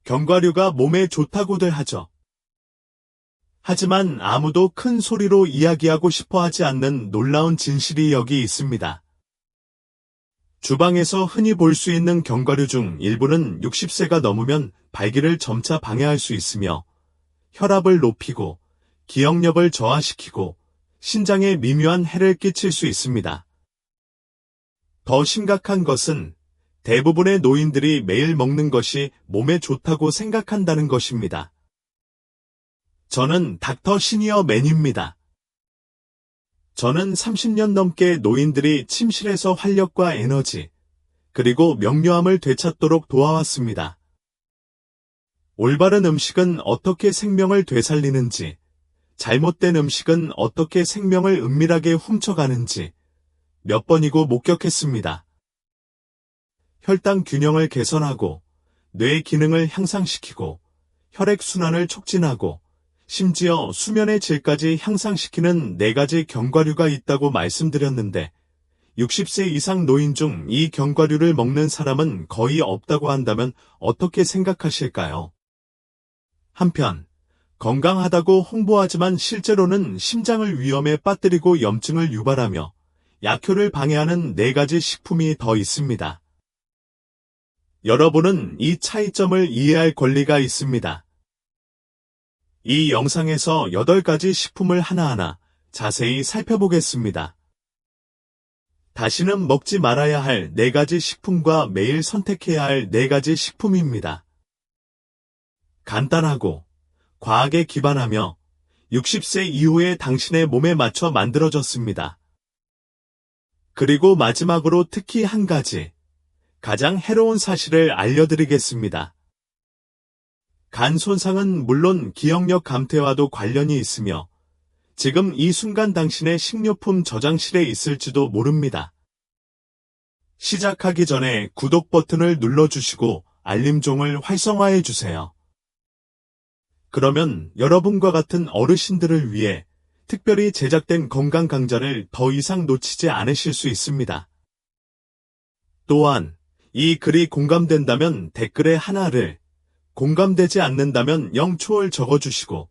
견과류가 몸에 좋다고들 하죠. 하지만 아무도 큰 소리로 이야기하고 싶어 하지 않는 놀라운 진실이 여기 있습니다. 주방에서 흔히 볼 수 있는 견과류 중 일부는 60세가 넘으면 발기를 점차 방해할 수 있으며 혈압을 높이고 기억력을 저하시키고 신장에 미묘한 해를 끼칠 수 있습니다. 더 심각한 것은 대부분의 노인들이 매일 먹는 것이 몸에 좋다고 생각한다는 것입니다. 저는 닥터 시니어 맨입니다. 저는 30년 넘게 노인들이 침실에서 활력과 에너지, 그리고 명료함을 되찾도록 도와왔습니다. 올바른 음식은 어떻게 생명을 되살리는지, 잘못된 음식은 어떻게 생명을 은밀하게 훔쳐가는지 몇 번이고 목격했습니다. 혈당 균형을 개선하고, 뇌 기능을 향상시키고, 혈액순환을 촉진하고, 심지어 수면의 질까지 향상시키는 4가지 견과류가 있다고 말씀드렸는데 60세 이상 노인 중 이 견과류를 먹는 사람은 거의 없다고 한다면 어떻게 생각하실까요? 한편 건강하다고 홍보하지만 실제로는 심장을 위험에 빠뜨리고 염증을 유발하며 약효를 방해하는 4가지 식품이 더 있습니다. 여러분은 이 차이점을 이해할 권리가 있습니다. 이 영상에서 8가지 식품을 하나하나 자세히 살펴보겠습니다. 다시는 먹지 말아야 할 4가지 식품과 매일 선택해야 할 4가지 식품입니다. 간단하고 과학에 기반하며 60세 이후에 당신의 몸에 맞춰 만들어졌습니다. 그리고 마지막으로 특히 한 가지, 가장 해로운 사실을 알려드리겠습니다. 간 손상은 물론 기억력 감퇴와도 관련이 있으며 지금 이 순간 당신의 식료품 저장실에 있을지도 모릅니다. 시작하기 전에 구독 버튼을 눌러주시고 알림종을 활성화해 주세요. 그러면 여러분과 같은 어르신들을 위해 특별히 제작된 건강 강좌를 더 이상 놓치지 않으실 수 있습니다. 또한 이 글이 공감된다면 댓글에 하나를, 공감되지 않는다면 0초를 적어주시고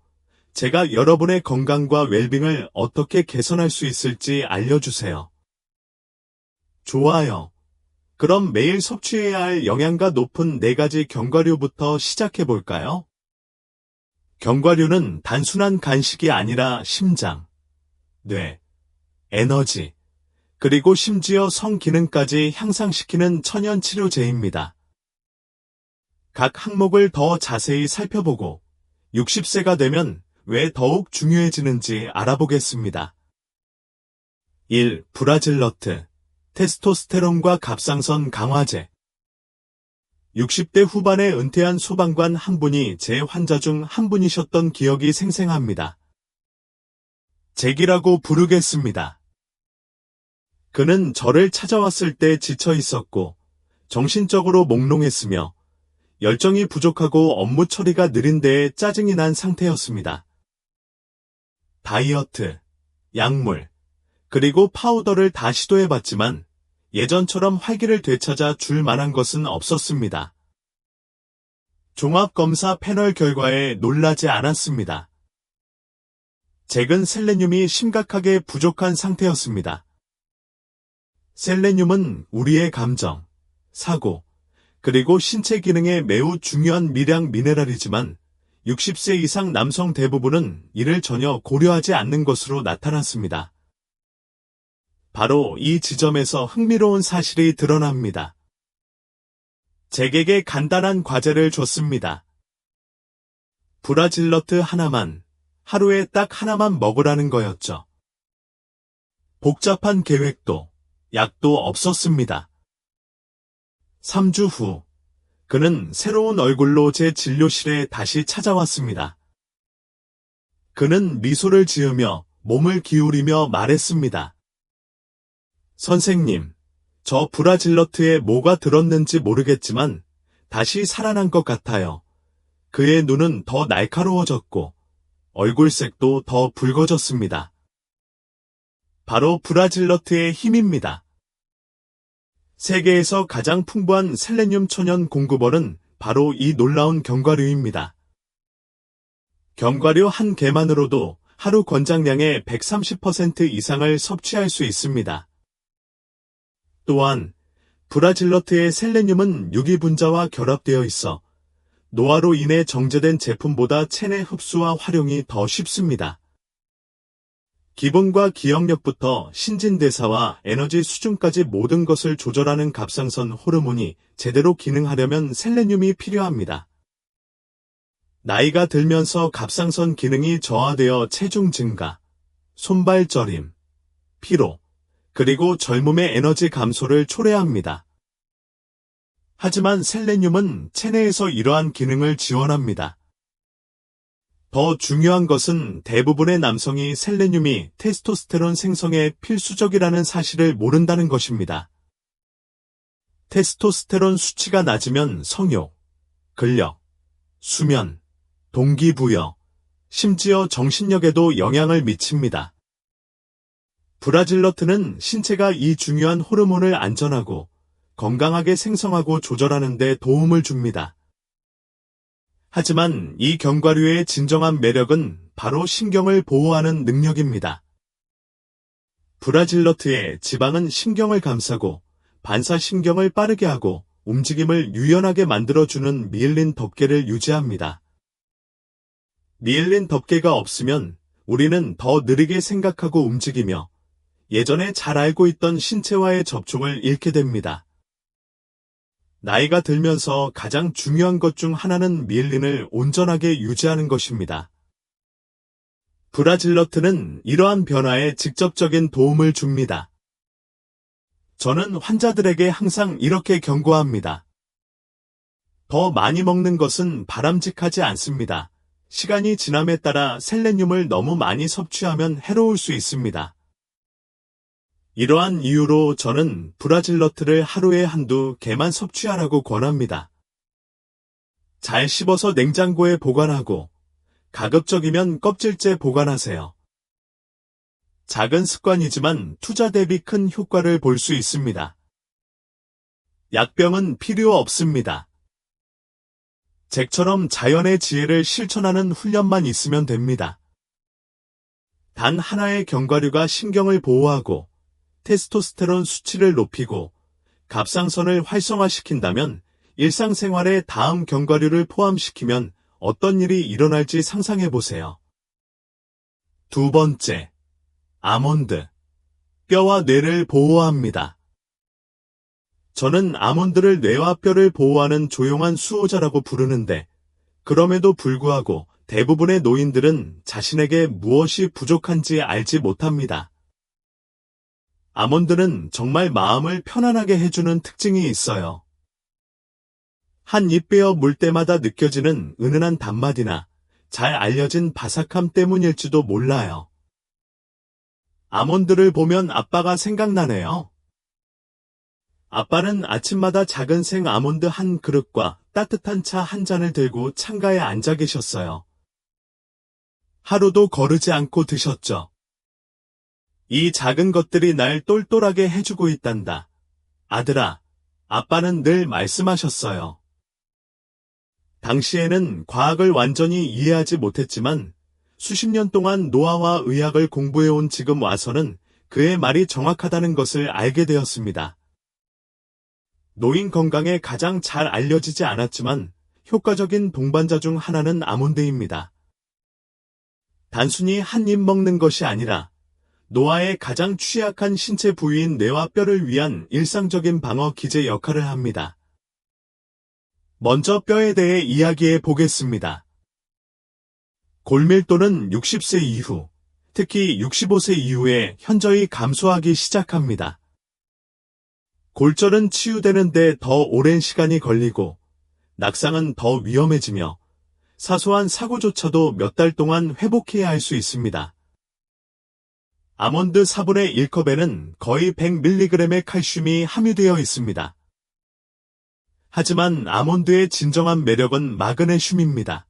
제가 여러분의 건강과 웰빙을 어떻게 개선할 수 있을지 알려주세요. 좋아요. 그럼 매일 섭취해야 할 영양가 높은 4가지 견과류부터 시작해볼까요? 견과류는 단순한 간식이 아니라 심장, 뇌, 에너지, 그리고 심지어 성기능까지 향상시키는 천연치료제입니다. 각 항목을 더 자세히 살펴보고 60세가 되면 왜 더욱 중요해지는지 알아보겠습니다. 1. 브라질너트, 테스토스테론과 갑상선 강화제. 60대 후반에 은퇴한 소방관 한 분이 제 환자 중 한 분이셨던 기억이 생생합니다. 잭이라고 부르겠습니다. 그는 저를 찾아왔을 때 지쳐 있었고 정신적으로 몽롱했으며 열정이 부족하고 업무 처리가 느린 데에 짜증이 난 상태였습니다. 다이어트, 약물, 그리고 파우더를 다 시도해봤지만 예전처럼 활기를 되찾아 줄 만한 것은 없었습니다. 종합검사 패널 결과에 놀라지 않았습니다. 잭은 셀레늄이 심각하게 부족한 상태였습니다. 셀레늄은 우리의 감정, 사고, 그리고 신체 기능에 매우 중요한 미량 미네랄이지만 60세 이상 남성 대부분은 이를 전혀 고려하지 않는 것으로 나타났습니다. 바로 이 지점에서 흥미로운 사실이 드러납니다. 잭에게 간단한 과제를 줬습니다. 브라질너트 하나만, 하루에 딱 하나만 먹으라는 거였죠. 복잡한 계획도, 약도 없었습니다. 3주 후, 그는 새로운 얼굴로 제 진료실에 다시 찾아왔습니다. 그는 미소를 지으며 몸을 기울이며 말했습니다. 선생님, 저 브라질너트에 뭐가 들었는지 모르겠지만 다시 살아난 것 같아요. 그의 눈은 더 날카로워졌고 얼굴색도 더 붉어졌습니다. 바로 브라질너트의 힘입니다. 세계에서 가장 풍부한 셀레늄 천연 공급원은 바로 이 놀라운 견과류입니다. 견과류 한 개만으로도 하루 권장량의 130% 이상을 섭취할 수 있습니다. 또한 브라질너트의 셀레늄은 유기분자와 결합되어 있어 노화로 인해 정제된 제품보다 체내 흡수와 활용이 더 쉽습니다. 기분과 기억력부터 신진대사와 에너지 수준까지 모든 것을 조절하는 갑상선 호르몬이 제대로 기능하려면 셀레늄이 필요합니다. 나이가 들면서 갑상선 기능이 저하되어 체중 증가, 손발 저림, 피로, 그리고 젊음의 에너지 감소를 초래합니다. 하지만 셀레늄은 체내에서 이러한 기능을 지원합니다. 더 중요한 것은 대부분의 남성이 셀레늄이 테스토스테론 생성에 필수적이라는 사실을 모른다는 것입니다. 테스토스테론 수치가 낮으면 성욕, 근력, 수면, 동기부여, 심지어 정신력에도 영향을 미칩니다. 브라질너트는 신체가 이 중요한 호르몬을 안전하고 건강하게 생성하고 조절하는 데 도움을 줍니다. 하지만 이 견과류의 진정한 매력은 바로 신경을 보호하는 능력입니다. 브라질너트의 지방은 신경을 감싸고 반사신경을 빠르게 하고 움직임을 유연하게 만들어주는 미엘린 덮개를 유지합니다. 미엘린 덮개가 없으면 우리는 더 느리게 생각하고 움직이며 예전에 잘 알고 있던 신체와의 접촉을 잃게 됩니다. 나이가 들면서 가장 중요한 것 중 하나는 미엘린을 온전하게 유지하는 것입니다. 브라질너트는 이러한 변화에 직접적인 도움을 줍니다. 저는 환자들에게 항상 이렇게 경고합니다. 더 많이 먹는 것은 바람직하지 않습니다. 시간이 지남에 따라 셀레늄을 너무 많이 섭취하면 해로울 수 있습니다. 이러한 이유로 저는 브라질너트를 하루에 한두 개만 섭취하라고 권합니다. 잘 씹어서 냉장고에 보관하고 가급적이면 껍질째 보관하세요. 작은 습관이지만 투자 대비 큰 효과를 볼 수 있습니다. 약병은 필요 없습니다. 잭처럼 자연의 지혜를 실천하는 훈련만 있으면 됩니다. 단 하나의 견과류가 신경을 보호하고 테스토스테론 수치를 높이고 갑상선을 활성화시킨다면 일상생활에 다음 견과류를 포함시키면 어떤 일이 일어날지 상상해보세요. 두 번째, 아몬드. 뼈와 뇌를 보호합니다. 저는 아몬드를 뇌와 뼈를 보호하는 조용한 수호자라고 부르는데, 그럼에도 불구하고 대부분의 노인들은 자신에게 무엇이 부족한지 알지 못합니다. 아몬드는 정말 마음을 편안하게 해주는 특징이 있어요. 한 입 베어 물 때마다 느껴지는 은은한 단맛이나 잘 알려진 바삭함 때문일지도 몰라요. 아몬드를 보면 아빠가 생각나네요. 아빠는 아침마다 작은 생 아몬드 한 그릇과 따뜻한 차 한 잔을 들고 창가에 앉아 계셨어요. 하루도 거르지 않고 드셨죠. 이 작은 것들이 날 똘똘하게 해주고 있단다. 아들아, 아빠는 늘 말씀하셨어요. 당시에는 과학을 완전히 이해하지 못했지만 수십 년 동안 노화와 의학을 공부해온 지금 와서는 그의 말이 정확하다는 것을 알게 되었습니다. 노인 건강에 가장 잘 알려지지 않았지만 효과적인 동반자 중 하나는 아몬드입니다. 단순히 한 입 먹는 것이 아니라 노화의 가장 취약한 신체 부위인 뇌와 뼈를 위한 일상적인 방어 기제 역할을 합니다. 먼저 뼈에 대해 이야기해 보겠습니다. 골밀도는 60세 이후, 특히 65세 이후에 현저히 감소하기 시작합니다. 골절은 치유되는데 더 오랜 시간이 걸리고 낙상은 더 위험해지며 사소한 사고조차도 몇 달 동안 회복해야 할 수 있습니다. 아몬드 4분의 1컵에는 거의 100mg의 칼슘이 함유되어 있습니다. 하지만 아몬드의 진정한 매력은 마그네슘입니다.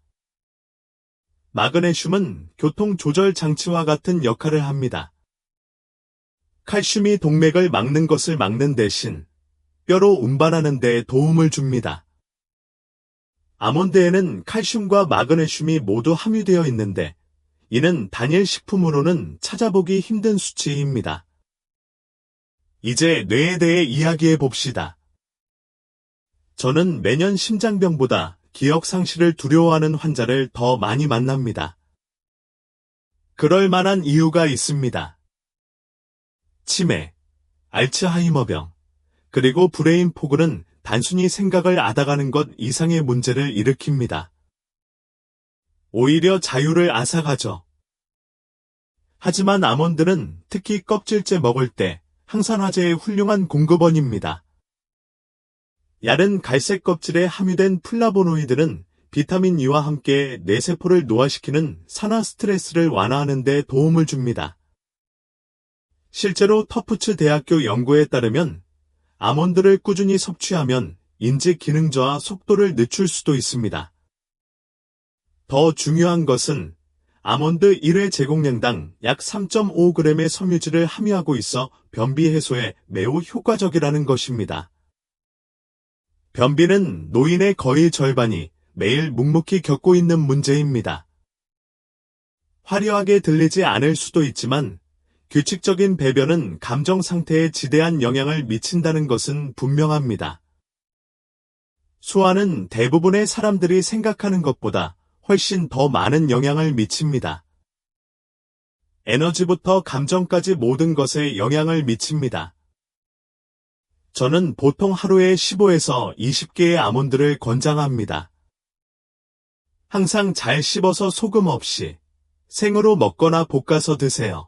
마그네슘은 교통 조절 장치와 같은 역할을 합니다. 칼슘이 동맥을 막는 것을 막는 대신 뼈로 운반하는 데 도움을 줍니다. 아몬드에는 칼슘과 마그네슘이 모두 함유되어 있는데 이는 단일 식품으로는 찾아보기 힘든 수치입니다. 이제 뇌에 대해 이야기해 봅시다. 저는 매년 심장병보다 기억 상실을 두려워하는 환자를 더 많이 만납니다. 그럴 만한 이유가 있습니다. 치매, 알츠하이머병, 그리고 브레인 포그는 단순히 생각을 앗아가는 것 이상의 문제를 일으킵니다. 오히려 자유를 앗아가죠. 하지만 아몬드는 특히 껍질째 먹을 때 항산화제의 훌륭한 공급원입니다. 얇은 갈색 껍질에 함유된 플라보노이드는 비타민 E와 함께 뇌세포를 노화시키는 산화 스트레스를 완화하는 데 도움을 줍니다. 실제로 터프츠 대학교 연구에 따르면 아몬드를 꾸준히 섭취하면 인지 기능 저하 속도를 늦출 수도 있습니다. 더 중요한 것은 아몬드 1회 제공량당 약 3.5g의 섬유질을 함유하고 있어 변비 해소에 매우 효과적이라는 것입니다. 변비는 노인의 거의 절반이 매일 묵묵히 겪고 있는 문제입니다. 화려하게 들리지 않을 수도 있지만 규칙적인 배변은 감정 상태에 지대한 영향을 미친다는 것은 분명합니다. 소화는 대부분의 사람들이 생각하는 것보다 훨씬 더 많은 영향을 미칩니다. 에너지부터 감정까지 모든 것에 영향을 미칩니다. 저는 보통 하루에 15에서 20개의 아몬드를 권장합니다. 항상 잘 씹어서 소금 없이 생으로 먹거나 볶아서 드세요.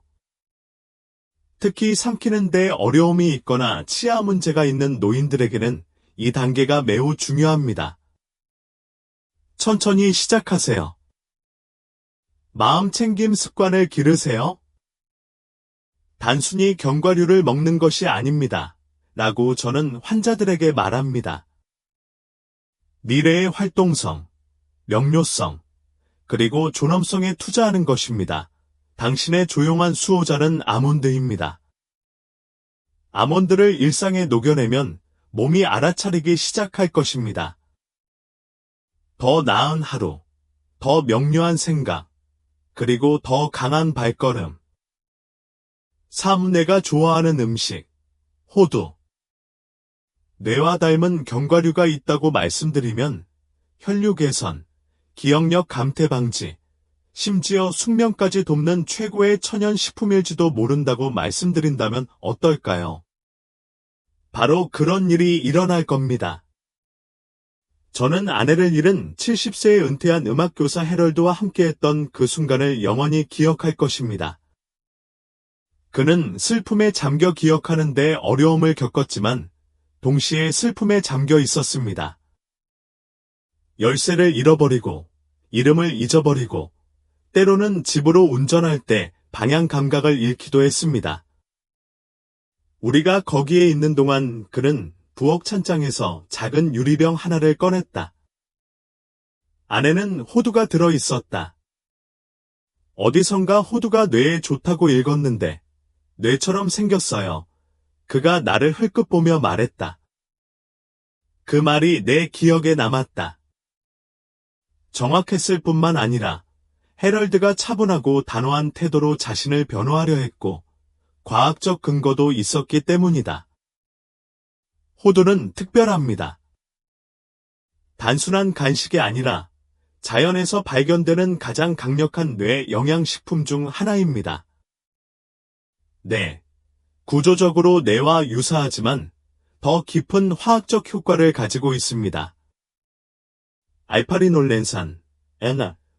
특히 삼키는 데 어려움이 있거나 치아 문제가 있는 노인들에게는 이 단계가 매우 중요합니다. 천천히 시작하세요. 마음 챙김 습관을 기르세요. 단순히 견과류를 먹는 것이 아닙니다. 라고 저는 환자들에게 말합니다. 미래의 활동성, 명료성, 그리고 존엄성에 투자하는 것입니다. 당신의 조용한 수호자는 아몬드입니다. 아몬드를 일상에 녹여내면 몸이 알아차리기 시작할 것입니다. 더 나은 하루, 더 명료한 생각, 그리고 더 강한 발걸음. 내가 좋아하는 음식, 호두. 뇌와 닮은 견과류가 있다고 말씀드리면 혈류 개선, 기억력 감퇴 방지, 심지어 숙면까지 돕는 최고의 천연 식품일지도 모른다고 말씀드린다면 어떨까요? 바로 그런 일이 일어날 겁니다. 저는 아내를 잃은 70세에 은퇴한 음악교사 해럴드와 함께했던 그 순간을 영원히 기억할 것입니다. 그는 슬픔에 잠겨 기억하는 데 어려움을 겪었지만 동시에 슬픔에 잠겨 있었습니다. 열쇠를 잃어버리고 이름을 잊어버리고 때로는 집으로 운전할 때 방향 감각을 잃기도 했습니다. 우리가 거기에 있는 동안 그는 부엌 찬장에서 작은 유리병 하나를 꺼냈다. 안에는 호두가 들어 있었다. 어디선가 호두가 뇌에 좋다고 읽었는데 뇌처럼 생겼어요. 그가 나를 흘끗 보며 말했다. 그 말이 내 기억에 남았다. 정확했을 뿐만 아니라 해럴드가 차분하고 단호한 태도로 자신을 변호하려 했고 과학적 근거도 있었기 때문이다. 호두는 특별합니다. 단순한 간식이 아니라 자연에서 발견되는 가장 강력한 뇌 영양식품 중 하나입니다. 네, 구조적으로 뇌와 유사하지만 더 깊은 화학적 효과를 가지고 있습니다. 알파리놀렌산,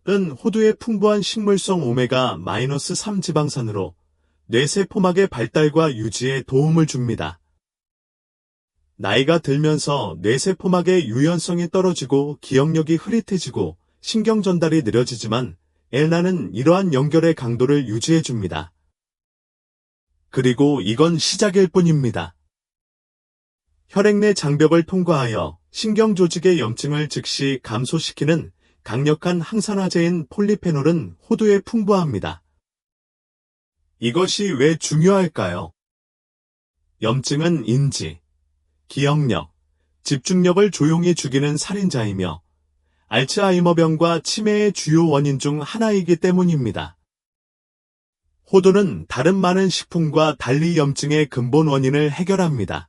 은 호두의 풍부한 식물성 오메가-3 지방산으로 뇌세포막의 발달과 유지에 도움을 줍니다. 나이가 들면서 뇌세포막의 유연성이 떨어지고 기억력이 흐릿해지고 신경 전달이 느려지지만 엘나는 이러한 연결의 강도를 유지해줍니다. 그리고 이건 시작일 뿐입니다. 혈액 내 장벽을 통과하여 신경 조직의 염증을 즉시 감소시키는 강력한 항산화제인 폴리페놀은 호두에 풍부합니다. 이것이 왜 중요할까요? 염증은 인지, 기억력, 집중력을 조용히 죽이는 살인자이며 알츠하이머병과 치매의 주요 원인 중 하나이기 때문입니다. 호두는 다른 많은 식품과 달리 염증의 근본 원인을 해결합니다.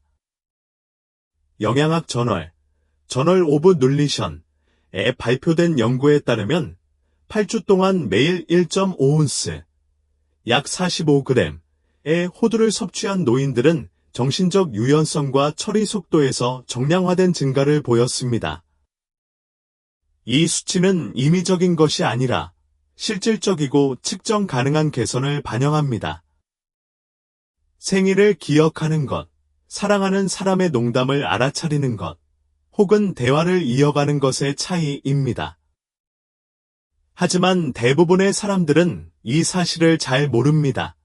영양학 저널 오브 눌리션에 발표된 연구에 따르면 8주 동안 매일 1.5온스, 약 45g의 호두를 섭취한 노인들은 정신적 유연성과 처리 속도에서 정량화된 증가를 보였습니다. 이 수치는 임의적인 것이 아니라 실질적이고 측정 가능한 개선을 반영합니다. 생일을 기억하는 것, 사랑하는 사람의 농담을 알아차리는 것, 혹은 대화를 이어가는 것의 차이입니다. 하지만 대부분의 사람들은 이 사실을 잘 모릅니다.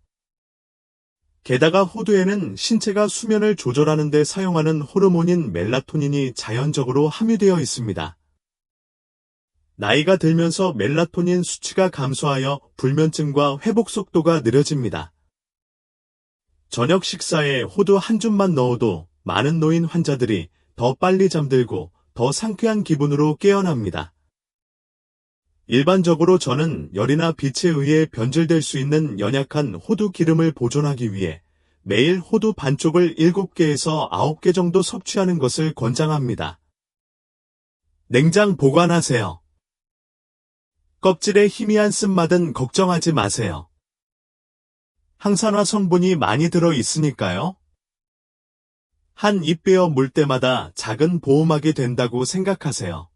게다가 호두에는 신체가 수면을 조절하는 데 사용하는 호르몬인 멜라토닌이 자연적으로 함유되어 있습니다. 나이가 들면서 멜라토닌 수치가 감소하여 불면증과 회복 속도가 느려집니다. 저녁 식사에 호두 한 줌만 넣어도 많은 노인 환자들이 더 빨리 잠들고 더 상쾌한 기분으로 깨어납니다. 일반적으로 저는 열이나 빛에 의해 변질될 수 있는 연약한 호두 기름을 보존하기 위해 매일 호두 반쪽을 7개에서 9개 정도 섭취하는 것을 권장합니다. 냉장 보관하세요. 껍질에 희미한 쓴맛은 걱정하지 마세요. 항산화 성분이 많이 들어 있으니까요. 한 입 베어 물 때마다 작은 보호막이 된다고 생각하세요.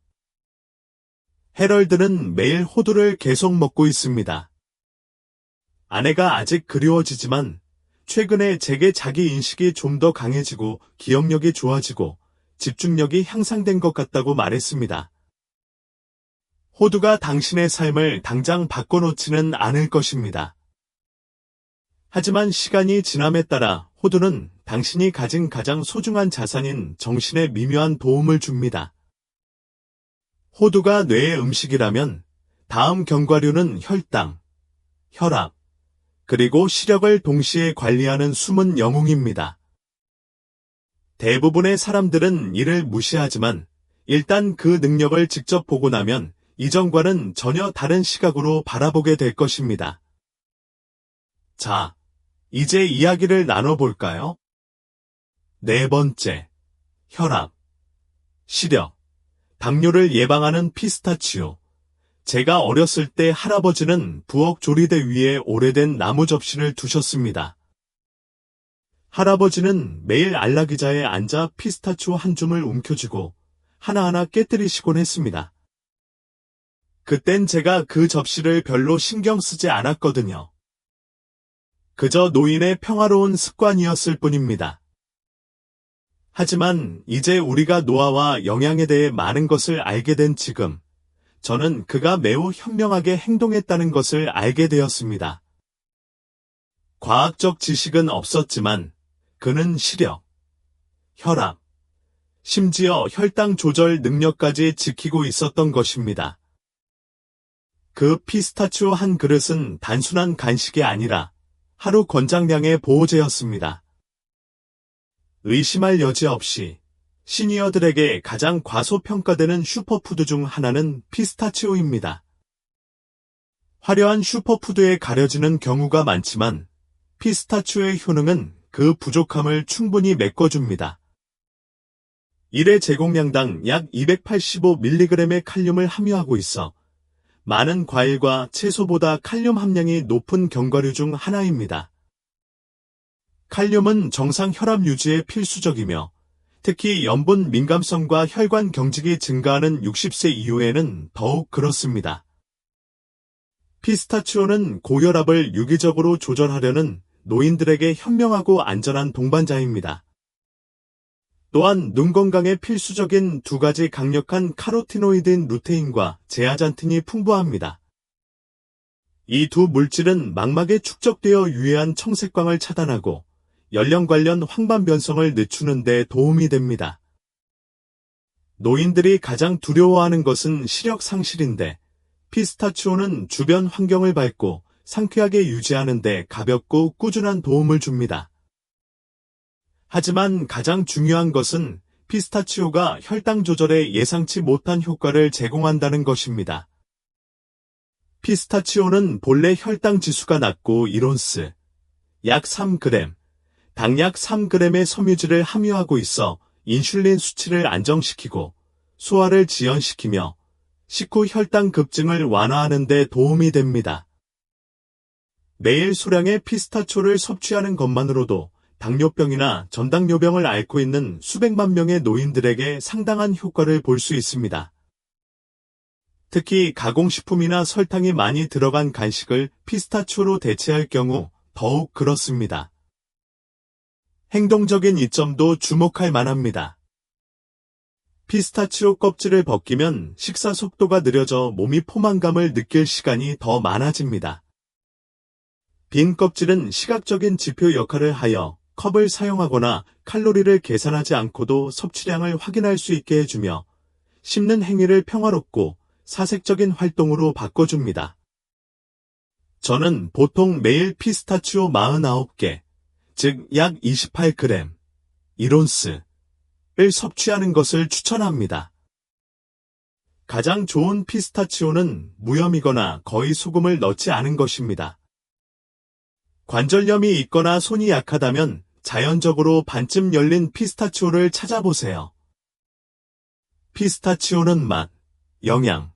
해럴드는 매일 호두를 계속 먹고 있습니다. 아내가 아직 그리워지지만 최근에 제게 자기 인식이 좀 더 강해지고 기억력이 좋아지고 집중력이 향상된 것 같다고 말했습니다. 호두가 당신의 삶을 당장 바꿔놓지는 않을 것입니다. 하지만 시간이 지남에 따라 호두는 당신이 가진 가장 소중한 자산인 정신에 미묘한 도움을 줍니다. 호두가 뇌의 음식이라면 다음 견과류는 혈당, 혈압, 그리고 시력을 동시에 관리하는 숨은 영웅입니다. 대부분의 사람들은 이를 무시하지만 일단 그 능력을 직접 보고 나면 이전과는 전혀 다른 시각으로 바라보게 될 것입니다. 자, 이제 이야기를 나눠볼까요? 네 번째, 혈압, 시력, 당뇨를 예방하는 피스타치오. 제가 어렸을 때 할아버지는 부엌 조리대 위에 오래된 나무 접시를 두셨습니다. 할아버지는 매일 안락의자에 앉아 피스타치오 한 줌을 움켜쥐고 하나하나 깨뜨리시곤 했습니다. 그땐 제가 그 접시를 별로 신경 쓰지 않았거든요. 그저 노인의 평화로운 습관이었을 뿐입니다. 하지만 이제 우리가 노화와 영양에 대해 많은 것을 알게 된 지금, 저는 그가 매우 현명하게 행동했다는 것을 알게 되었습니다. 과학적 지식은 없었지만 그는 시력, 혈압, 심지어 혈당 조절 능력까지 지키고 있었던 것입니다. 그 피스타치오 한 그릇은 단순한 간식이 아니라 하루 권장량의 보호제였습니다. 의심할 여지 없이 시니어들에게 가장 과소평가되는 슈퍼푸드 중 하나는 피스타치오입니다. 화려한 슈퍼푸드에 가려지는 경우가 많지만 피스타치오의 효능은 그 부족함을 충분히 메꿔줍니다. 1회 제공량당 약 285mg의 칼륨을 함유하고 있어 많은 과일과 채소보다 칼륨 함량이 높은 견과류 중 하나입니다. 칼륨은 정상 혈압 유지에 필수적이며 특히 염분 민감성과 혈관 경직이 증가하는 60세 이후에는 더욱 그렇습니다. 피스타치오는 고혈압을 유기적으로 조절하려는 노인들에게 현명하고 안전한 동반자입니다. 또한 눈 건강에 필수적인 두 가지 강력한 카로티노이드인 루테인과 제아잔틴이 풍부합니다. 이 두 물질은 망막에 축적되어 유해한 청색광을 차단하고 연령 관련 황반 변성을 늦추는 데 도움이 됩니다. 노인들이 가장 두려워하는 것은 시력 상실인데 피스타치오는 주변 환경을 밝고 상쾌하게 유지하는 데 가볍고 꾸준한 도움을 줍니다. 하지만 가장 중요한 것은 피스타치오가 혈당 조절에 예상치 못한 효과를 제공한다는 것입니다. 피스타치오는 본래 혈당 지수가 낮고 이론스, 약 3g, 당약 3g의 섬유질을 함유하고 있어 인슐린 수치를 안정시키고 소화를 지연시키며 식후 혈당 급증을 완화하는 데 도움이 됩니다. 매일 소량의 피스타치오를 섭취하는 것만으로도 당뇨병이나 전당뇨병을 앓고 있는 수백만 명의 노인들에게 상당한 효과를 볼 수 있습니다. 특히 가공식품이나 설탕이 많이 들어간 간식을 피스타치오로 대체할 경우 더욱 그렇습니다. 행동적인 이점도 주목할 만합니다. 피스타치오 껍질을 벗기면 식사 속도가 느려져 몸이 포만감을 느낄 시간이 더 많아집니다. 빈 껍질은 시각적인 지표 역할을 하여 컵을 사용하거나 칼로리를 계산하지 않고도 섭취량을 확인할 수 있게 해주며 씹는 행위를 평화롭고 사색적인 활동으로 바꿔줍니다. 저는 보통 매일 피스타치오 49개, 즉 약 28g, 1온스를 섭취하는 것을 추천합니다. 가장 좋은 피스타치오는 무염이거나 거의 소금을 넣지 않은 것입니다. 관절염이 있거나 손이 약하다면 자연적으로 반쯤 열린 피스타치오를 찾아보세요. 피스타치오는 맛, 영양,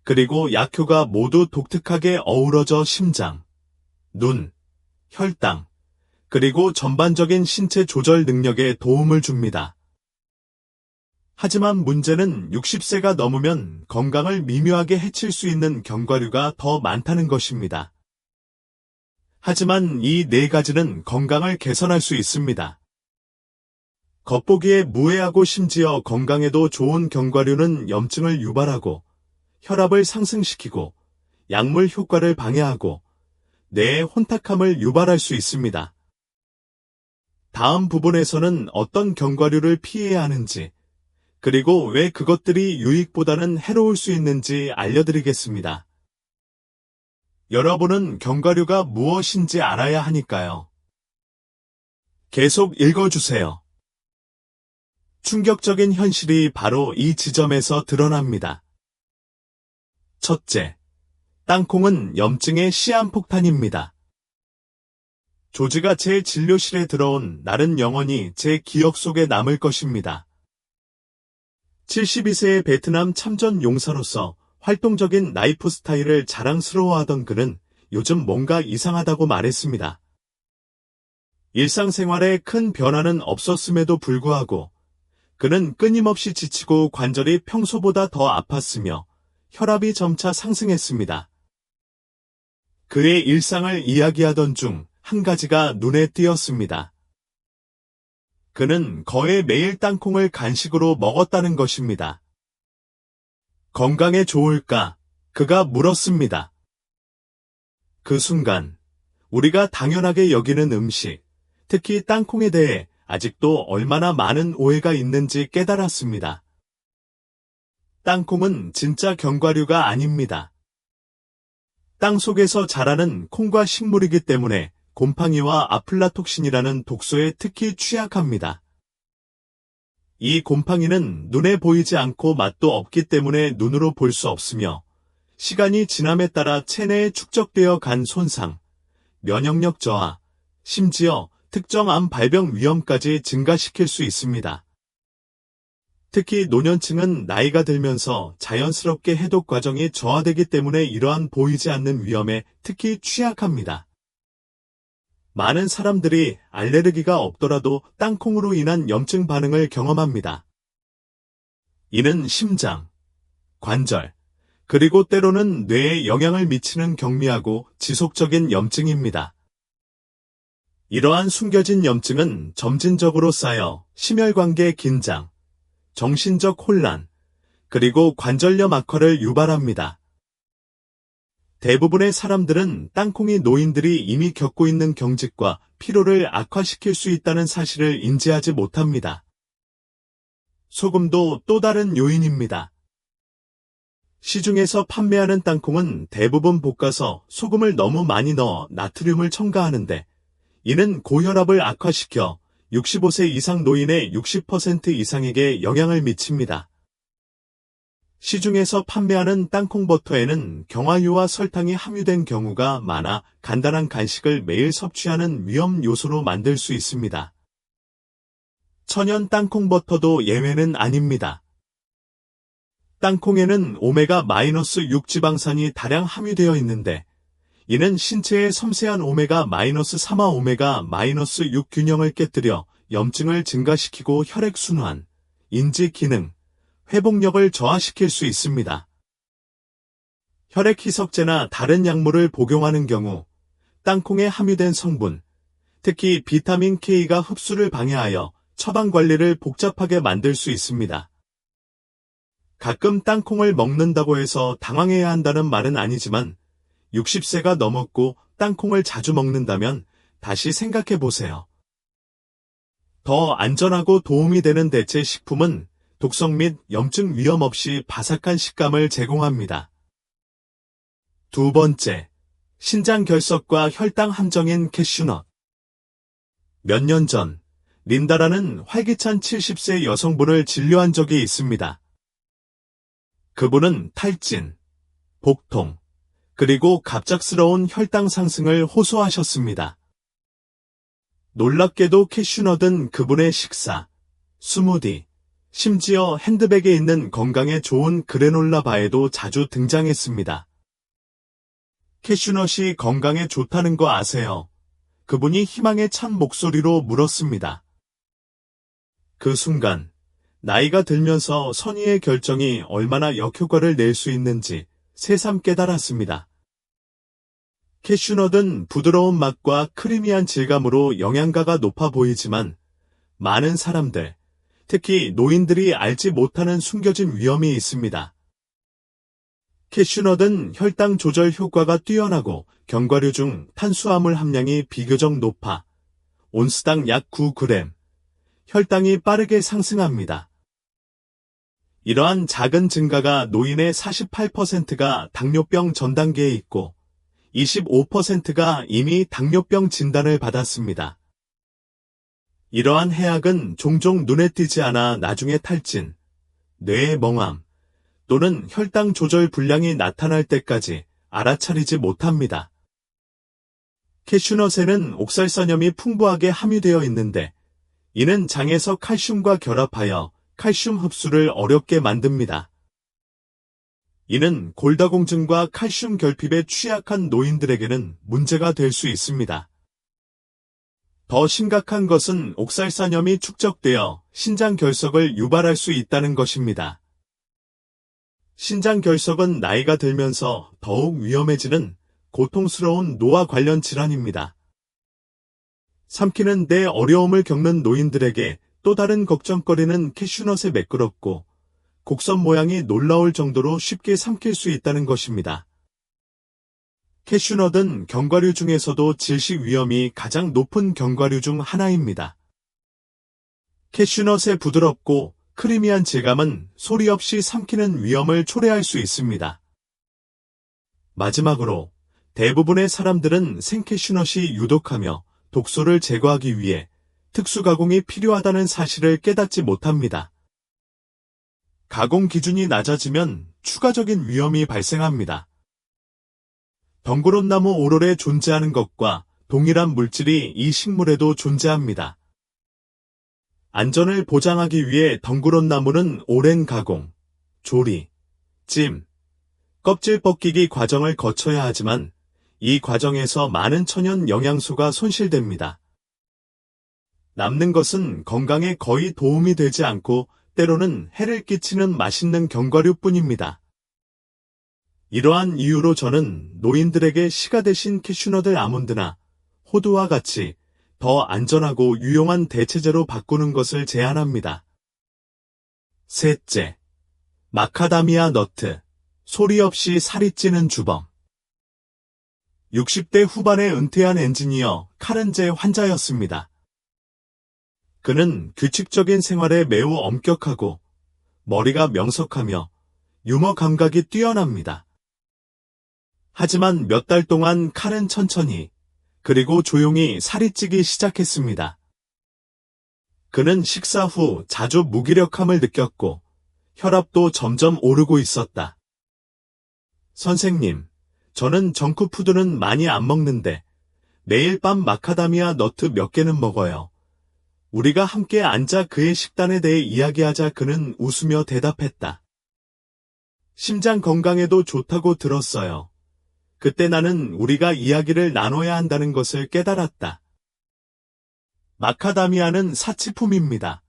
그리고 약효가 모두 독특하게 어우러져 심장, 눈, 혈당, 그리고 전반적인 신체 조절 능력에 도움을 줍니다. 하지만 문제는 60세가 넘으면 건강을 미묘하게 해칠 수 있는 견과류가 더 많다는 것입니다. 하지만 이 네 가지는 건강을 개선할 수 있습니다. 겉보기에 무해하고 심지어 건강에도 좋은 견과류는 염증을 유발하고 혈압을 상승시키고 약물 효과를 방해하고 뇌의 혼탁함을 유발할 수 있습니다. 다음 부분에서는 어떤 견과류를 피해야 하는지, 그리고 왜 그것들이 유익보다는 해로울 수 있는지 알려드리겠습니다. 여러분은 견과류가 무엇인지 알아야 하니까요. 계속 읽어주세요. 충격적인 현실이 바로 이 지점에서 드러납니다. 첫째, 땅콩은 염증의 시한폭탄입니다. 조지가 제 진료실에 들어온 날은 영원히 제 기억 속에 남을 것입니다. 72세의 베트남 참전 용사로서 활동적인 라이프 스타일을 자랑스러워하던 그는 요즘 뭔가 이상하다고 말했습니다. 일상생활에 큰 변화는 없었음에도 불구하고 그는 끊임없이 지치고 관절이 평소보다 더 아팠으며 혈압이 점차 상승했습니다. 그의 일상을 이야기하던 중 한 가지가 눈에 띄었습니다. 그는 거의 매일 땅콩을 간식으로 먹었다는 것입니다. 건강에 좋을까? 그가 물었습니다. 그 순간 우리가 당연하게 여기는 음식, 특히 땅콩에 대해 아직도 얼마나 많은 오해가 있는지 깨달았습니다. 땅콩은 진짜 견과류가 아닙니다. 땅 속에서 자라는 콩과 식물이기 때문에 곰팡이와 아플라톡신이라는 독소에 특히 취약합니다. 이 곰팡이는 눈에 보이지 않고 맛도 없기 때문에 눈으로 볼 수 없으며 시간이 지남에 따라 체내에 축적되어 간 손상, 면역력 저하, 심지어 특정 암 발병 위험까지 증가시킬 수 있습니다. 특히 노년층은 나이가 들면서 자연스럽게 해독 과정이 저하되기 때문에 이러한 보이지 않는 위험에 특히 취약합니다. 많은 사람들이 알레르기가 없더라도 땅콩으로 인한 염증 반응을 경험합니다. 이는 심장, 관절, 그리고 때로는 뇌에 영향을 미치는 경미하고 지속적인 염증입니다. 이러한 숨겨진 염증은 점진적으로 쌓여 심혈관계 긴장, 정신적 혼란, 그리고 관절염 악화를 유발합니다. 대부분의 사람들은 땅콩이 노인들이 이미 겪고 있는 경직과 피로를 악화시킬 수 있다는 사실을 인지하지 못합니다. 소금도 또 다른 요인입니다. 시중에서 판매하는 땅콩은 대부분 볶아서 소금을 너무 많이 넣어 나트륨을 첨가하는데 이는 고혈압을 악화시켜 65세 이상 노인의 60% 이상에게 영향을 미칩니다. 시중에서 판매하는 땅콩버터에는 경화유와 설탕이 함유된 경우가 많아 간단한 간식을 매일 섭취하는 위험 요소로 만들 수 있습니다. 천연 땅콩버터도 예외는 아닙니다. 땅콩에는 오메가-6 지방산이 다량 함유되어 있는데 이는 신체의 섬세한 오메가-3와 오메가-6 균형을 깨뜨려 염증을 증가시키고 혈액순환, 인지 기능, 회복력을 저하시킬 수 있습니다. 혈액 희석제나 다른 약물을 복용하는 경우 땅콩에 함유된 성분, 특히 비타민 K가 흡수를 방해하여 처방 관리를 복잡하게 만들 수 있습니다. 가끔 땅콩을 먹는다고 해서 당황해야 한다는 말은 아니지만 60세가 넘었고 땅콩을 자주 먹는다면 다시 생각해 보세요. 더 안전하고 도움이 되는 대체 식품은 독성 및 염증 위험 없이 바삭한 식감을 제공합니다. 두 번째, 신장 결석과 혈당 함정인 캐슈넛. 몇 년 전, 린다라는 활기찬 70세 여성분을 진료한 적이 있습니다. 그분은 탈진, 복통, 그리고 갑작스러운 혈당 상승을 호소하셨습니다. 놀랍게도 캐슈넛은 그분의 식사, 스무디, 심지어 핸드백에 있는 건강에 좋은 그래놀라 바에도 자주 등장했습니다. 캐슈넛이 건강에 좋다는 거 아세요? 그분이 희망에 찬 목소리로 물었습니다. 그 순간 나이가 들면서 선의의 결정이 얼마나 역효과를 낼 수 있는지 새삼 깨달았습니다. 캐슈넛은 부드러운 맛과 크리미한 질감으로 영양가가 높아 보이지만 많은 사람들, 특히 노인들이 알지 못하는 숨겨진 위험이 있습니다. 캐슈넛은 혈당 조절 효과가 뛰어나고 견과류 중 탄수화물 함량이 비교적 높아 온스당 약 9g, 혈당이 빠르게 상승합니다. 이러한 작은 증가가 노인의 48%가 당뇨병 전 단계에 있고 25%가 이미 당뇨병 진단을 받았습니다. 이러한 해악은 종종 눈에 띄지 않아 나중에 탈진, 뇌의 멍함 또는 혈당 조절 불량이 나타날 때까지 알아차리지 못합니다. 캐슈넛에는 옥살산염이 풍부하게 함유되어 있는데 이는 장에서 칼슘과 결합하여 칼슘 흡수를 어렵게 만듭니다. 이는 골다공증과 칼슘 결핍에 취약한 노인들에게는 문제가 될 수 있습니다. 더 심각한 것은 옥살산염이 축적되어 신장 결석을 유발할 수 있다는 것입니다. 신장 결석은 나이가 들면서 더욱 위험해지는 고통스러운 노화 관련 질환입니다. 삼키는 데 어려움을 겪는 노인들에게 또 다른 걱정거리는 캐슈넛의 매끄럽고 곡선 모양이 놀라울 정도로 쉽게 삼킬 수 있다는 것입니다. 캐슈넛은 견과류 중에서도 질식 위험이 가장 높은 견과류 중 하나입니다. 캐슈넛의 부드럽고 크리미한 질감은 소리 없이 삼키는 위험을 초래할 수 있습니다. 마지막으로 대부분의 사람들은 생캐슈넛이 유독하며 독소를 제거하기 위해 특수 가공이 필요하다는 사실을 깨닫지 못합니다. 가공 기준이 낮아지면 추가적인 위험이 발생합니다. 덩그롯나무 오롤에 존재하는 것과 동일한 물질이 이 식물에도 존재합니다. 안전을 보장하기 위해 덩그롯나무는 오랜 가공, 조리, 찜, 껍질 벗기기 과정을 거쳐야 하지만 이 과정에서 많은 천연 영양소가 손실됩니다. 남는 것은 건강에 거의 도움이 되지 않고 때로는 해를 끼치는 맛있는 견과류뿐입니다. 이러한 이유로 저는 노인들에게 시가 대신 캐슈넛을 아몬드나 호두와 같이 더 안전하고 유용한 대체제로 바꾸는 것을 제안합니다. 셋째, 마카다미아 너트, 소리 없이 살이 찌는 주범. 60대 후반에 은퇴한 엔지니어 카렌제 환자였습니다. 그는 규칙적인 생활에 매우 엄격하고 머리가 명석하며 유머 감각이 뛰어납니다. 하지만 몇 달 동안 칼은 천천히 그리고 조용히 살이 찌기 시작했습니다. 그는 식사 후 자주 무기력함을 느꼈고 혈압도 점점 오르고 있었다. 선생님, 저는 정크푸드는 많이 안 먹는데 매일 밤 마카다미아 너트 몇 개는 먹어요. 우리가 함께 앉아 그의 식단에 대해 이야기하자 그는 웃으며 대답했다. 심장 건강에도 좋다고 들었어요. 그때 나는 우리가 이야기를 나눠야 한다는 것을 깨달았다. 마카다미아는 사치품입니다.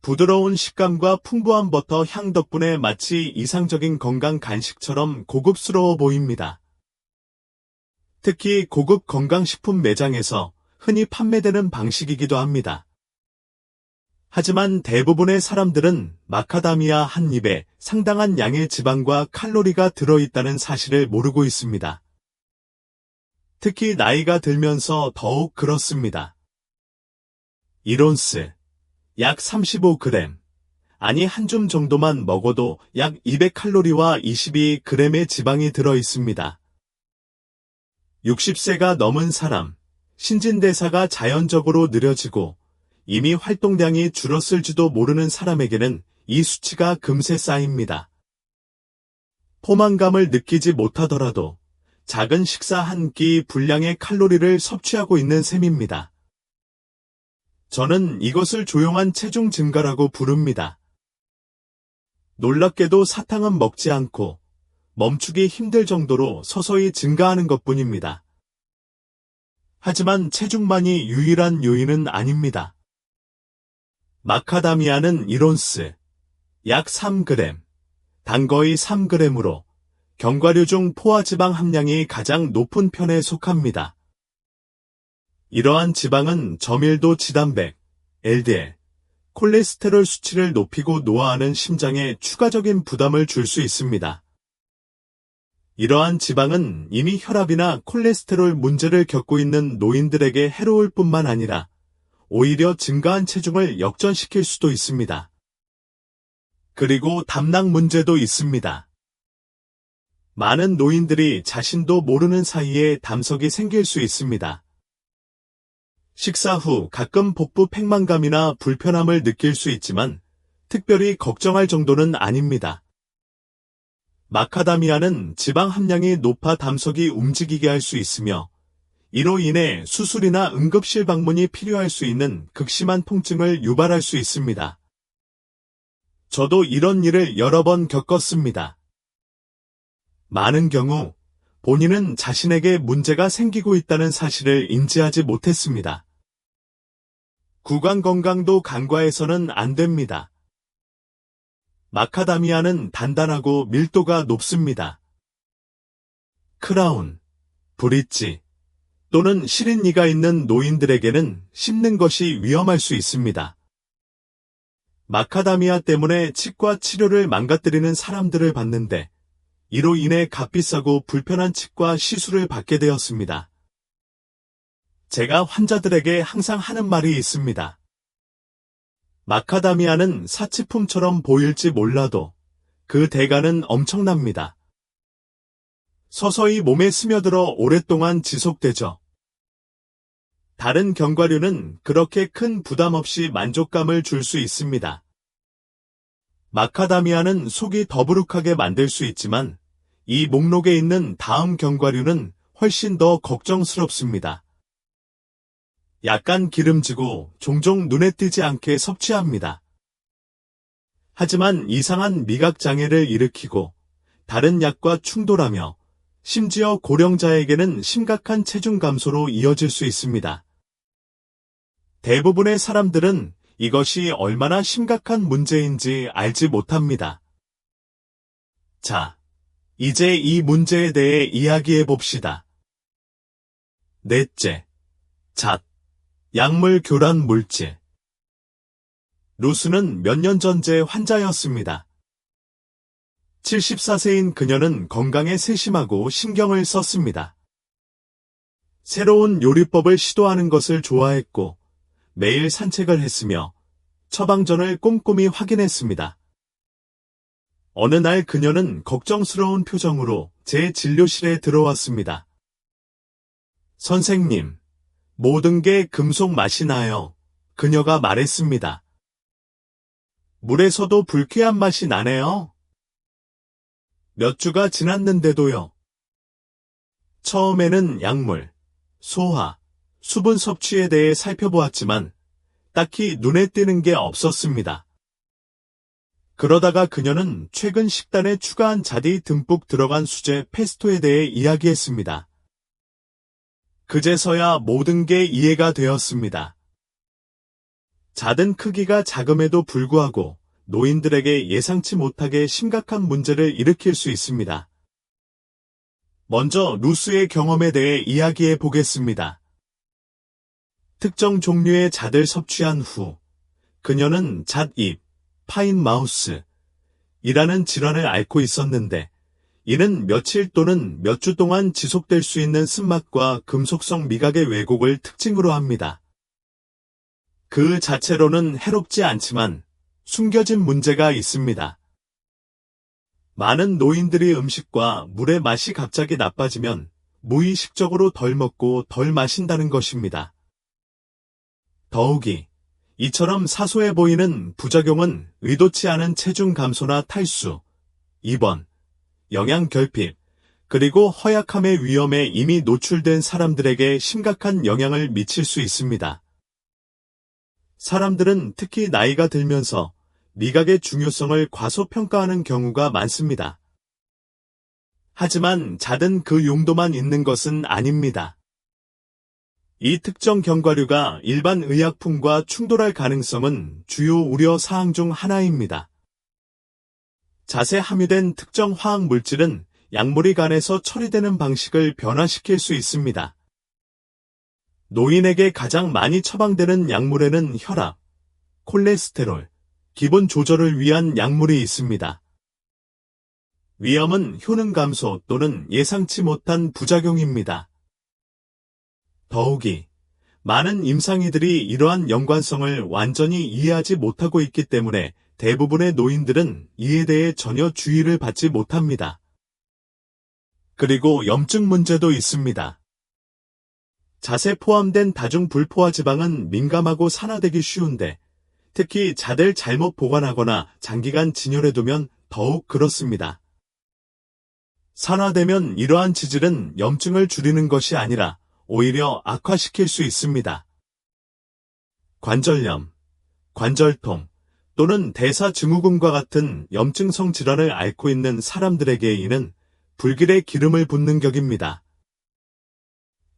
부드러운 식감과 풍부한 버터 향 덕분에 마치 이상적인 건강 간식처럼 고급스러워 보입니다. 특히 고급 건강식품 매장에서 흔히 판매되는 방식이기도 합니다. 하지만 대부분의 사람들은 마카다미아 한 입에 상당한 양의 지방과 칼로리가 들어있다는 사실을 모르고 있습니다. 특히 나이가 들면서 더욱 그렇습니다. 1온스, 약 35g, 아니 한 줌 정도만 먹어도 약 200칼로리와 22g의 지방이 들어있습니다. 60세가 넘은 사람, 신진대사가 자연적으로 느려지고 이미 활동량이 줄었을지도 모르는 사람에게는 이 수치가 금세 쌓입니다. 포만감을 느끼지 못하더라도 작은 식사 한 끼 분량의 칼로리를 섭취하고 있는 셈입니다. 저는 이것을 조용한 체중 증가라고 부릅니다. 놀랍게도 사탕은 먹지 않고 멈추기 힘들 정도로 서서히 증가하는 것뿐입니다. 하지만 체중만이 유일한 요인은 아닙니다. 마카다미아는 1온스, 약 3g, 단 거의 3g으로 견과류 중 포화지방 함량이 가장 높은 편에 속합니다. 이러한 지방은 저밀도 지단백, LDL, 콜레스테롤 수치를 높이고 노화하는 심장에 추가적인 부담을 줄 수 있습니다. 이러한 지방은 이미 혈압이나 콜레스테롤 문제를 겪고 있는 노인들에게 해로울 뿐만 아니라 오히려 증가한 체중을 역전시킬 수도 있습니다. 그리고 담낭 문제도 있습니다. 많은 노인들이 자신도 모르는 사이에 담석이 생길 수 있습니다. 식사 후 가끔 복부 팽만감이나 불편함을 느낄 수 있지만 특별히 걱정할 정도는 아닙니다. 마카다미아는 지방 함량이 높아 담석이 움직이게 할 수 있으며 이로 인해 수술이나 응급실 방문이 필요할 수 있는 극심한 통증을 유발할 수 있습니다. 저도 이런 일을 여러 번 겪었습니다. 많은 경우 본인은 자신에게 문제가 생기고 있다는 사실을 인지하지 못했습니다. 구강 건강도 간과해서는 안 됩니다. 마카다미아는 단단하고 밀도가 높습니다. 크라운, 브릿지 또는 시린니가 있는 노인들에게는 씹는 것이 위험할 수 있습니다. 마카다미아 때문에 치과 치료를 망가뜨리는 사람들을 봤는데 이로 인해 값비싸고 불편한 치과 시술을 받게 되었습니다. 제가 환자들에게 항상 하는 말이 있습니다. 마카다미아는 사치품처럼 보일지 몰라도 그 대가는 엄청납니다. 서서히 몸에 스며들어 오랫동안 지속되죠. 다른 견과류는 그렇게 큰 부담 없이 만족감을 줄 수 있습니다. 마카다미아는 속이 더부룩하게 만들 수 있지만 이 목록에 있는 다음 견과류는 훨씬 더 걱정스럽습니다. 약간 기름지고 종종 눈에 띄지 않게 섭취합니다. 하지만 이상한 미각장애를 일으키고 다른 약과 충돌하며 심지어 고령자에게는 심각한 체중 감소로 이어질 수 있습니다. 대부분의 사람들은 이것이 얼마나 심각한 문제인지 알지 못합니다. 자, 이제 이 문제에 대해 이야기해 봅시다. 넷째, 잣, 약물 교란 물질. 루스는 몇 년 전 제 환자였습니다. 74세인 그녀는 건강에 세심하고 신경을 썼습니다. 새로운 요리법을 시도하는 것을 좋아했고 매일 산책을 했으며 처방전을 꼼꼼히 확인했습니다. 어느 날 그녀는 걱정스러운 표정으로 제 진료실에 들어왔습니다. 선생님, 모든 게 금속 맛이 나요. 그녀가 말했습니다. 물에서도 불쾌한 맛이 나네요. 몇 주가 지났는데도요. 처음에는 약물, 소화, 수분 섭취에 대해 살펴보았지만 딱히 눈에 띄는 게 없었습니다. 그러다가 그녀는 최근 식단에 추가한 잣이 듬뿍 들어간 수제 페스토에 대해 이야기했습니다. 그제서야 모든 게 이해가 되었습니다. 잣은 크기가 작음에도 불구하고 노인들에게 예상치 못하게 심각한 문제를 일으킬 수 있습니다. 먼저 루스의 경험에 대해 이야기해 보겠습니다. 특정 종류의 잣을 섭취한 후 그녀는 잣입, 파인마우스 이라는 질환을 앓고 있었는데 이는 며칠 또는 몇 주 동안 지속될 수 있는 쓴맛과 금속성 미각의 왜곡을 특징으로 합니다. 그 자체로는 해롭지 않지만 숨겨진 문제가 있습니다. 많은 노인들이 음식과 물의 맛이 갑자기 나빠지면 무의식적으로 덜 먹고 덜 마신다는 것입니다. 더욱이 이처럼 사소해 보이는 부작용은 의도치 않은 체중 감소나 탈수, 입원, 영양 결핍, 그리고 허약함의 위험에 이미 노출된 사람들에게 심각한 영향을 미칠 수 있습니다. 사람들은 특히 나이가 들면서 미각의 중요성을 과소평가하는 경우가 많습니다. 하지만 잣은 그 용도만 있는 것은 아닙니다. 이 특정 견과류가 일반 의약품과 충돌할 가능성은 주요 우려 사항 중 하나입니다. 잣에 함유된 특정 화학 물질은 약물이 간에서 처리되는 방식을 변화시킬 수 있습니다. 노인에게 가장 많이 처방되는 약물에는 혈압, 콜레스테롤, 기분 조절을 위한 약물이 있습니다. 위험은 효능 감소 또는 예상치 못한 부작용입니다. 더욱이 많은 임상의들이 이러한 연관성을 완전히 이해하지 못하고 있기 때문에 대부분의 노인들은 이에 대해 전혀 주의를 받지 못합니다. 그리고 염증 문제도 있습니다. 잣에 포함된 다중 불포화 지방은 민감하고 산화되기 쉬운데 특히 잣을 잘못 보관하거나 장기간 진열해두면 더욱 그렇습니다. 산화되면 이러한 지질은 염증을 줄이는 것이 아니라 오히려 악화시킬 수 있습니다. 관절염, 관절통 또는 대사증후군과 같은 염증성 질환을 앓고 있는 사람들에게 이는 불길의 기름을 붓는 격입니다.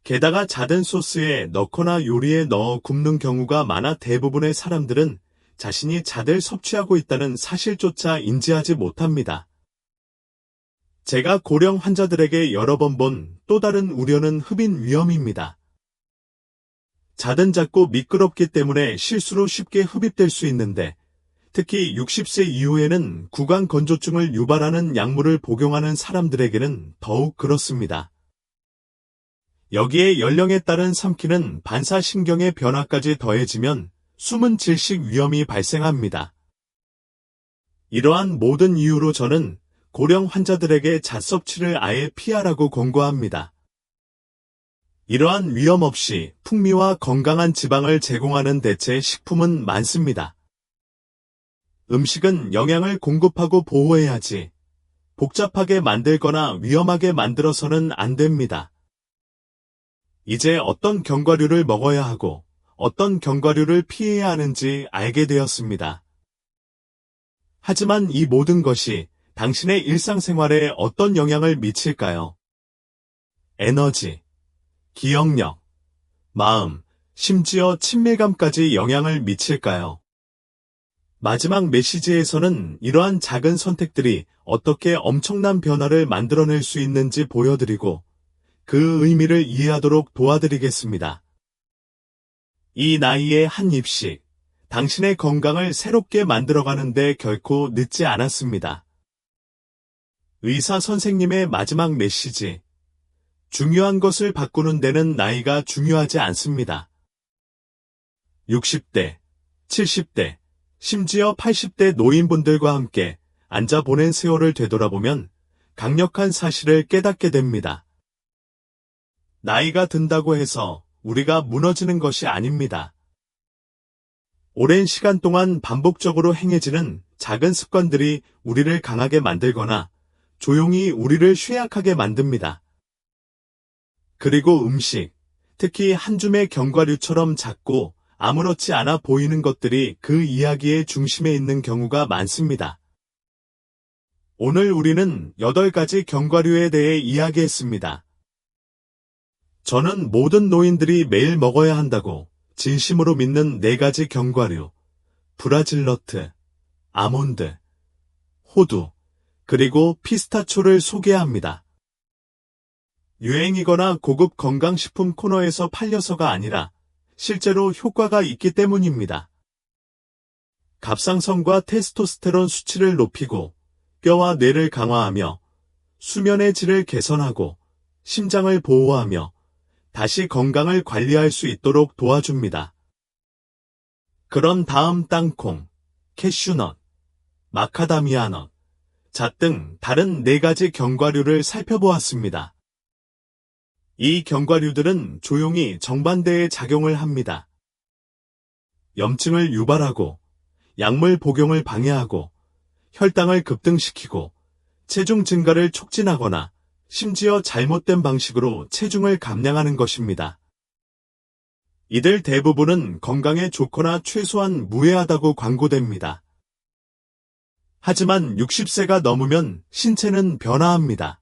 게다가 잣은 소스에 넣거나 요리에 넣어 굽는 경우가 많아 대부분의 사람들은 자신이 잣을 섭취하고 있다는 사실조차 인지하지 못합니다. 제가 고령 환자들에게 여러 번 본 또 다른 우려는 흡인 위험입니다. 잣은 작고 미끄럽기 때문에 실수로 쉽게 흡입될 수 있는데 특히 60세 이후에는 구강 건조증을 유발하는 약물을 복용하는 사람들에게는 더욱 그렇습니다. 여기에 연령에 따른 삼키는 반사신경의 변화까지 더해지면 숨은 질식 위험이 발생합니다. 이러한 모든 이유로 저는 고령 환자들에게 잣 섭취를 아예 피하라고 권고합니다. 이러한 위험 없이 풍미와 건강한 지방을 제공하는 대체 식품은 많습니다. 음식은 영양을 공급하고 보호해야지 복잡하게 만들거나 위험하게 만들어서는 안 됩니다. 이제 어떤 견과류를 먹어야 하고 어떤 견과류를 피해야 하는지 알게 되었습니다. 하지만 이 모든 것이 당신의 일상생활에 어떤 영향을 미칠까요? 에너지, 기억력, 마음, 심지어 친밀감까지 영향을 미칠까요? 마지막 메시지에서는 이러한 작은 선택들이 어떻게 엄청난 변화를 만들어낼 수 있는지 보여드리고 그 의미를 이해하도록 도와드리겠습니다. 이 나이에 한 입씩 당신의 건강을 새롭게 만들어가는데 결코 늦지 않았습니다. 의사 선생님의 마지막 메시지. 중요한 것을 바꾸는 데는 나이가 중요하지 않습니다. 60대, 70대, 심지어 80대 노인분들과 함께 앉아 보낸 세월을 되돌아보면 강력한 사실을 깨닫게 됩니다. 나이가 든다고 해서 우리가 무너지는 것이 아닙니다. 오랜 시간 동안 반복적으로 행해지는 작은 습관들이 우리를 강하게 만들거나 조용히 우리를 쇠약하게 만듭니다. 그리고 음식, 특히 한 줌의 견과류처럼 작고 아무렇지 않아 보이는 것들이 그 이야기의 중심에 있는 경우가 많습니다. 오늘 우리는 8가지 견과류에 대해 이야기했습니다. 저는 모든 노인들이 매일 먹어야 한다고 진심으로 믿는 4가지 견과류, 브라질너트, 아몬드, 호두, 그리고 피스타초를 소개합니다. 유행이거나 고급 건강식품 코너에서 팔려서가 아니라 실제로 효과가 있기 때문입니다. 갑상선과 테스토스테론 수치를 높이고 뼈와 뇌를 강화하며 수면의 질을 개선하고 심장을 보호하며 다시 건강을 관리할 수 있도록 도와줍니다. 그런 다음 땅콩, 캐슈넛, 마카다미아넛, 잣 등 다른 4가지 견과류를 살펴보았습니다. 이 견과류들은 조용히 정반대의 작용을 합니다. 염증을 유발하고 약물 복용을 방해하고 혈당을 급등시키고 체중 증가를 촉진하거나 심지어 잘못된 방식으로 체중을 감량하는 것입니다. 이들 대부분은 건강에 좋거나 최소한 무해하다고 광고됩니다. 하지만 60세가 넘으면 신체는 변화합니다.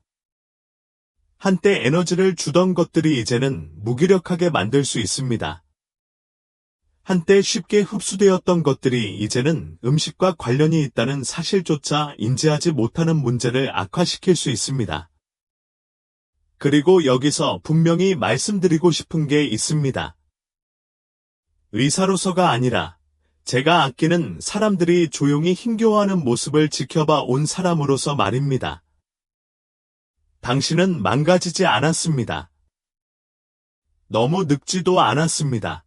한때 에너지를 주던 것들이 이제는 무기력하게 만들 수 있습니다. 한때 쉽게 흡수되었던 것들이 이제는 음식과 관련이 있다는 사실조차 인지하지 못하는 문제를 악화시킬 수 있습니다. 그리고 여기서 분명히 말씀드리고 싶은 게 있습니다. 의사로서가 아니라 제가 아끼는 사람들이 조용히 힘겨워하는 모습을 지켜봐 온 사람으로서 말입니다. 당신은 망가지지 않았습니다. 너무 늙지도 않았습니다.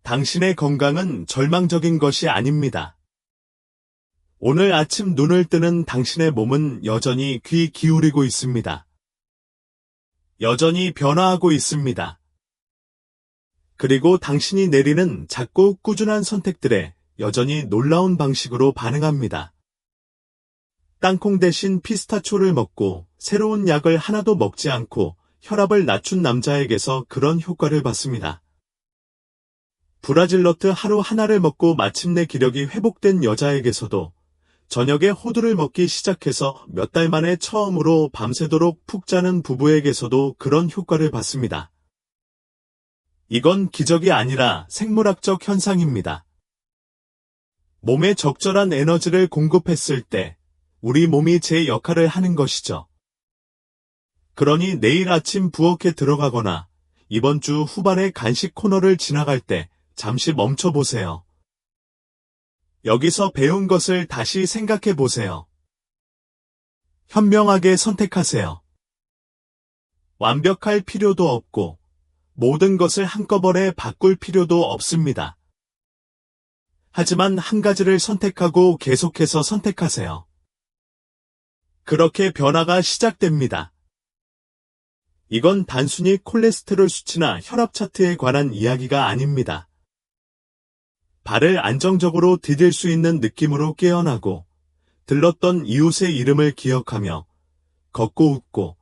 당신의 건강은 절망적인 것이 아닙니다. 오늘 아침 눈을 뜨는 당신의 몸은 여전히 귀 기울이고 있습니다. 여전히 변화하고 있습니다. 그리고 당신이 내리는 작고 꾸준한 선택들에 여전히 놀라운 방식으로 반응합니다. 땅콩 대신 피스타초를 먹고 새로운 약을 하나도 먹지 않고 혈압을 낮춘 남자에게서 그런 효과를 봤습니다. 브라질너트 하루 하나를 먹고 마침내 기력이 회복된 여자에게서도 저녁에 호두를 먹기 시작해서 몇 달 만에 처음으로 밤새도록 푹 자는 부부에게서도 그런 효과를 봤습니다. 이건 기적이 아니라 생물학적 현상입니다. 몸에 적절한 에너지를 공급했을 때 우리 몸이 제 역할을 하는 것이죠. 그러니 내일 아침 부엌에 들어가거나 이번 주 후반에 간식 코너를 지나갈 때 잠시 멈춰보세요. 여기서 배운 것을 다시 생각해 보세요. 현명하게 선택하세요. 완벽할 필요도 없고 모든 것을 한꺼번에 바꿀 필요도 없습니다. 하지만 한 가지를 선택하고 계속해서 선택하세요. 그렇게 변화가 시작됩니다. 이건 단순히 콜레스테롤 수치나 혈압 차트에 관한 이야기가 아닙니다. 발을 안정적으로 디딜 수 있는 느낌으로 깨어나고 들렀던 이웃의 이름을 기억하며 걷고 웃고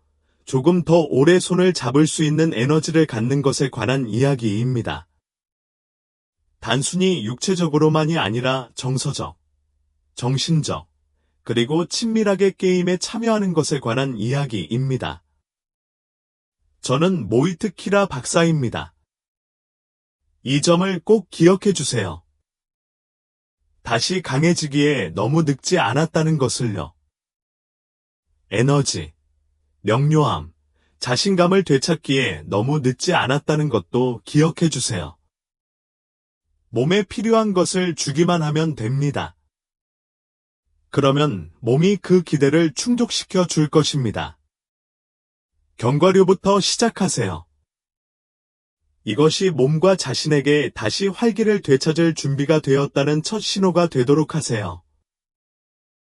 조금 더 오래 손을 잡을 수 있는 에너지를 갖는 것에 관한 이야기입니다. 단순히 육체적으로만이 아니라 정서적, 정신적, 그리고 친밀하게 게임에 참여하는 것에 관한 이야기입니다. 저는 모이트 키라 박사입니다. 이 점을 꼭 기억해 주세요. 다시 강해지기에 너무 늙지 않았다는 것을요. 에너지, 명료함, 자신감을 되찾기에 너무 늦지 않았다는 것도 기억해 주세요. 몸에 필요한 것을 주기만 하면 됩니다. 그러면 몸이 그 기대를 충족시켜 줄 것입니다. 견과류부터 시작하세요. 이것이 몸과 자신에게 다시 활기를 되찾을 준비가 되었다는 첫 신호가 되도록 하세요.